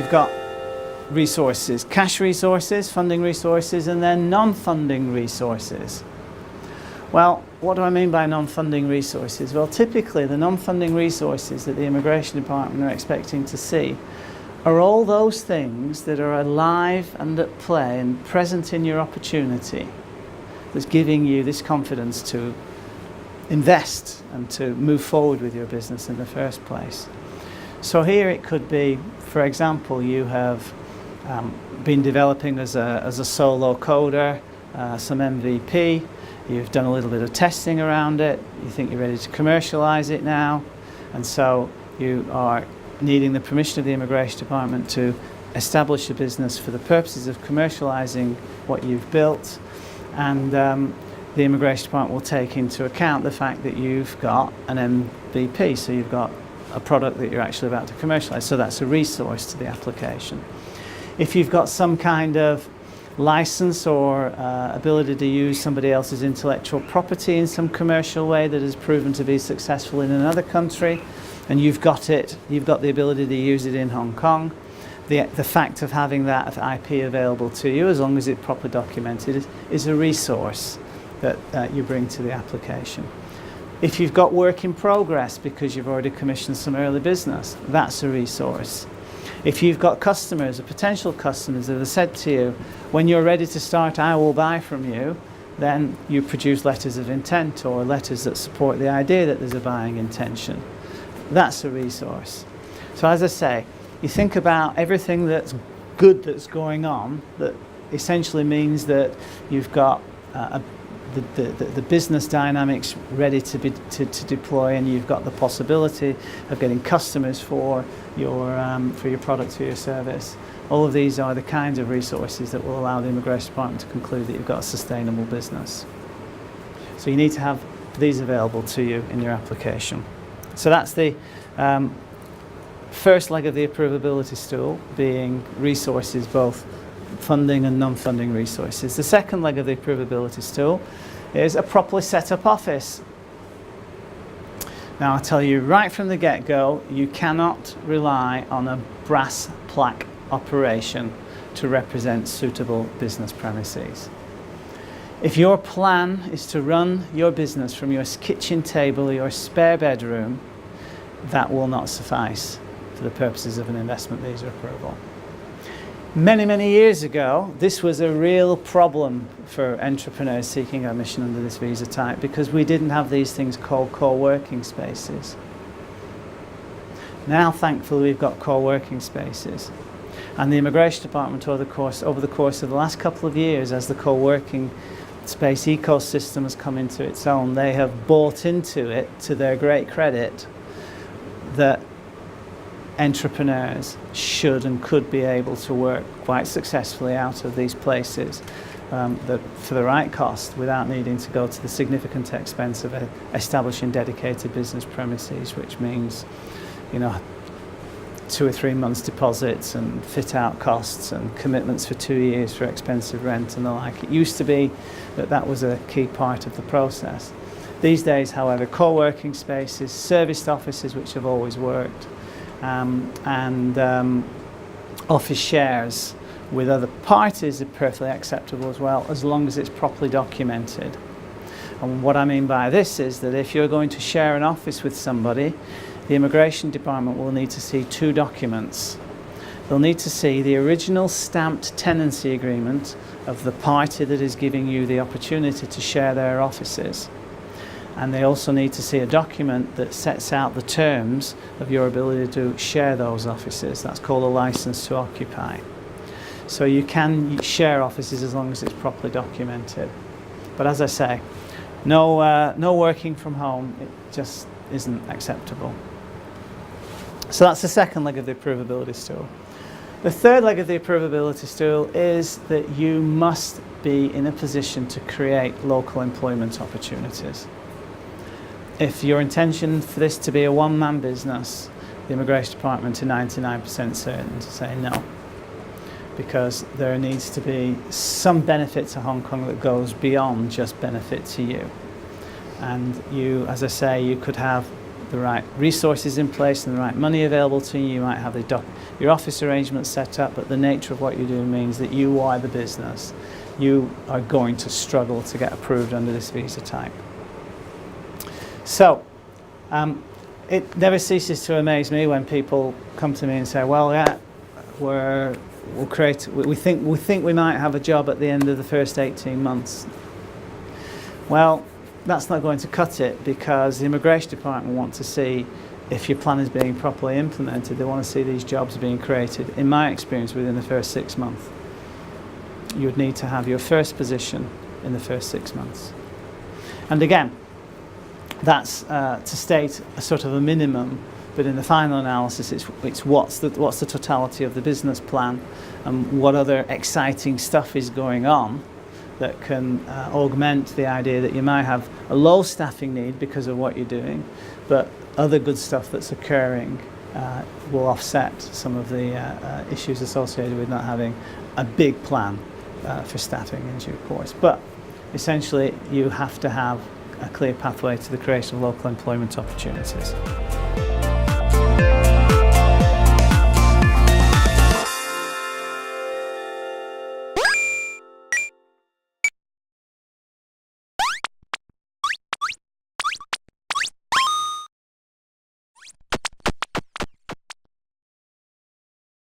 you've got resources, cash resources, funding resources, and then non-funding resources. Well, what do I mean by non-funding resources? Well, typically the non-funding resources that the Immigration Department are expecting to see are all those things that are alive and at play and present in your opportunity that's giving you this confidence to invest and to move forward with your business in the first place. So here it could be, for example, you have been developing as a solo coder, some MVP, you've done a little bit of testing around it, you think you're ready to commercialize it now, and so you are needing the permission of the Immigration Department to establish a business for the purposes of commercializing what you've built, and the Immigration Department will take into account the fact that you've got an MVP, so you've got a product that you're actually about to commercialize, so that's a resource to the application. If you've got some kind of license or ability to use somebody else's intellectual property in some commercial way that has proven to be successful in another country, and you've got the ability to use it in Hong Kong, the fact of having that IP available to you, as long as it's properly documented, is a resource that you bring to the application. If you've got work in progress because you've already commissioned some early business, that's a resource. If you've got customers or potential customers that have said to you, when you're ready to start, I will buy from you, then you produce letters of intent or letters that support the idea that there's a buying intention. That's a resource. So as I say, you think about everything that's good that's going on, that essentially means that you've got the business dynamics ready to deploy, and you've got the possibility of getting customers for your product or your service. All of these are the kinds of resources that will allow the Immigration Department to conclude that you've got a sustainable business. So you need to have these available to you in your application. So that's the first leg of the approvability stool, being resources, both funding and non-funding resources. The second leg of the approvability stool is a properly set up office. Now I'll tell you right from the get-go, you cannot rely on a brass plaque operation to represent suitable business premises. If your plan is to run your business from your kitchen table or your spare bedroom, that will not suffice for the purposes of an investment visa approval. Many, many years ago, this was a real problem for entrepreneurs seeking admission under this visa type, because we didn't have these things called co-working spaces. Now, thankfully, we've got co-working spaces. And the Immigration Department, over the course of the last couple of years, as the co-working space ecosystem has come into its own, they have bought into it, to their great credit, that entrepreneurs should and could be able to work quite successfully out of these places for the right cost, without needing to go to the significant expense of establishing dedicated business premises, which means, 2 or 3 months deposits and fit out costs and commitments for 2 years for expensive rent and the like. It used to be that was a key part of the process. These days, however, co-working spaces, serviced offices, which have always worked, and office shares with other parties are perfectly acceptable as well, as long as it's properly documented. And what I mean by this is that if you're going to share an office with somebody, the Immigration Department will need to see 2 documents. They'll need to see the original stamped tenancy agreement of the party that is giving you the opportunity to share their offices. And they also need to see a document that sets out the terms of your ability to share those offices. That's called a license to occupy. So you can share offices as long as it's properly documented. But as I say, no working from home, it just isn't acceptable. So that's the second leg of the approvability stool. The third leg of the approvability stool is that you must be in a position to create local employment opportunities. If your intention for this to be a one-man business, the Immigration Department are 99% certain to say no, because there needs to be some benefit to Hong Kong that goes beyond just benefit to you. And you, as I say, you could have the right resources in place and the right money available to you. You might have your office arrangements set up, but the nature of what you do means that you are the business. You are going to struggle to get approved under this visa type. So, it never ceases to amaze me when people come to me and say, well, yeah, we think we might have a job at the end of the first 18 months. Well, that's not going to cut it, because the immigration department want to see if your plan is being properly implemented. They want to see these jobs being created. In my experience, within the first 6 months, you would need to have your first position in the first 6 months. And again, that's to state a sort of a minimum, but in the final analysis, it's what's the totality of the business plan, and what other exciting stuff is going on that can augment the idea that you might have a low staffing need because of what you're doing, but other good stuff that's occurring will offset some of the issues associated with not having a big plan for staffing in due course. But essentially, you have to have a clear pathway to the creation of local employment opportunities.